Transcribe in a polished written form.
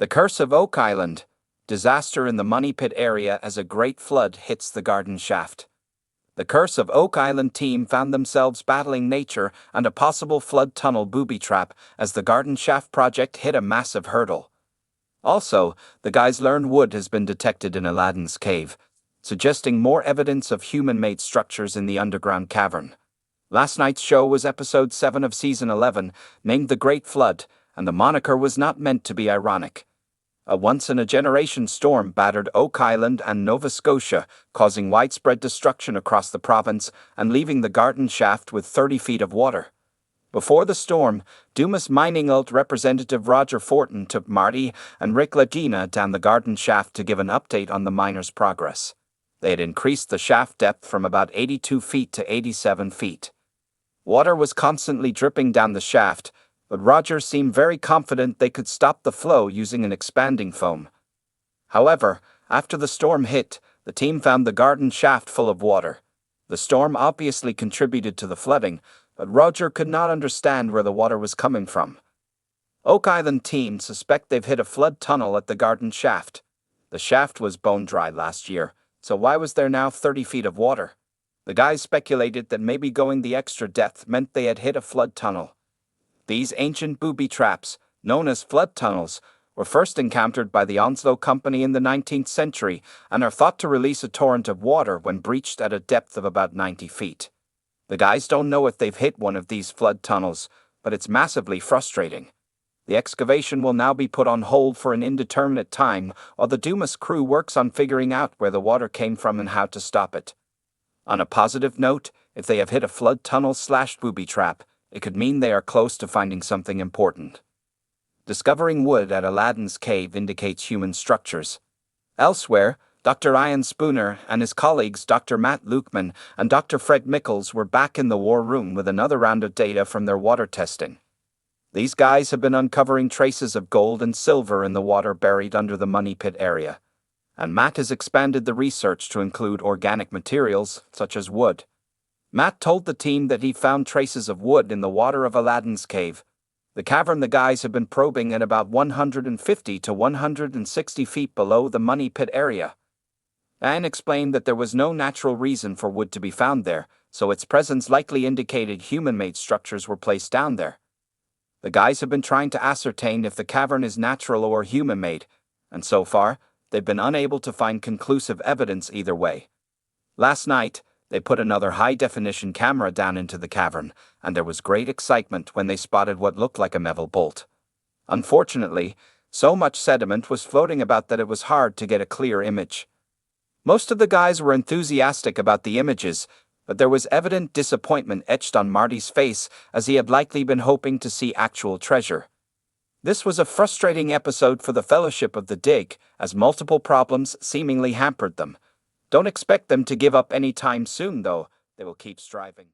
The Curse of Oak Island. Disaster in the Money Pit area as a great flood hits the garden shaft. The Curse of Oak Island team found themselves battling nature and a possible flood tunnel booby trap as the garden shaft project hit a massive hurdle. Also, the guys learned wood has been detected in Aladdin's cave, suggesting more evidence of human-made structures in the underground cavern. Last night's show was episode 7 of season 11, named The Great Flood, and the moniker was not meant to be ironic. A once-in-a-generation storm battered Oak Island and Nova Scotia, causing widespread destruction across the province and leaving the garden shaft with 30 feet of water. Before the storm, Dumas Mining Ult representative Roger Fortin took Marty and Rick Lagina down the garden shaft to give an update on the miners' progress. They had increased the shaft depth from about 82 feet to 87 feet. Water was constantly dripping down the shaft, but Roger seemed very confident they could stop the flow using an expanding foam. However, after the storm hit, the team found the garden shaft full of water. The storm obviously contributed to the flooding, but Roger could not understand where the water was coming from. Oak Island team suspect they've hit a flood tunnel at the garden shaft. The shaft was bone dry last year, so why was there now 30 feet of water? The guys speculated that maybe going the extra depth meant they had hit a flood tunnel. These ancient booby traps, known as flood tunnels, were first encountered by the Onslow Company in the 19th century and are thought to release a torrent of water when breached at a depth of about 90 feet. The guys don't know if they've hit one of these flood tunnels, but it's massively frustrating. The excavation will now be put on hold for an indeterminate time while the Dumas crew works on figuring out where the water came from and how to stop it. On a positive note, if they have hit a flood tunnel/booby trap, it could mean they are close to finding something important. Discovering wood at Aladdin's cave indicates human structures. Elsewhere, Dr. Ian Spooner and his colleagues Dr. Matt Lukeman and Dr. Fred Mickles were back in the war room with another round of data from their water testing. These guys have been uncovering traces of gold and silver in the water buried under the Money Pit area, and Matt has expanded the research to include organic materials such as wood. Matt told the team that he found traces of wood in the water of Aladdin's cave. The cavern the guys have been probing at about 150 to 160 feet below the Money Pit area. Anne explained that there was no natural reason for wood to be found there, so its presence likely indicated human-made structures were placed down there. The guys have been trying to ascertain if the cavern is natural or human-made, and so far, they've been unable to find conclusive evidence either way. Last night, they put another high-definition camera down into the cavern, and there was great excitement when they spotted what looked like a metal bolt. Unfortunately, so much sediment was floating about that it was hard to get a clear image. Most of the guys were enthusiastic about the images, but there was evident disappointment etched on Marty's face as he had likely been hoping to see actual treasure. This was a frustrating episode for the Fellowship of the Dig, as multiple problems seemingly hampered them. Don't expect them to give up any time soon, though. They will keep striving.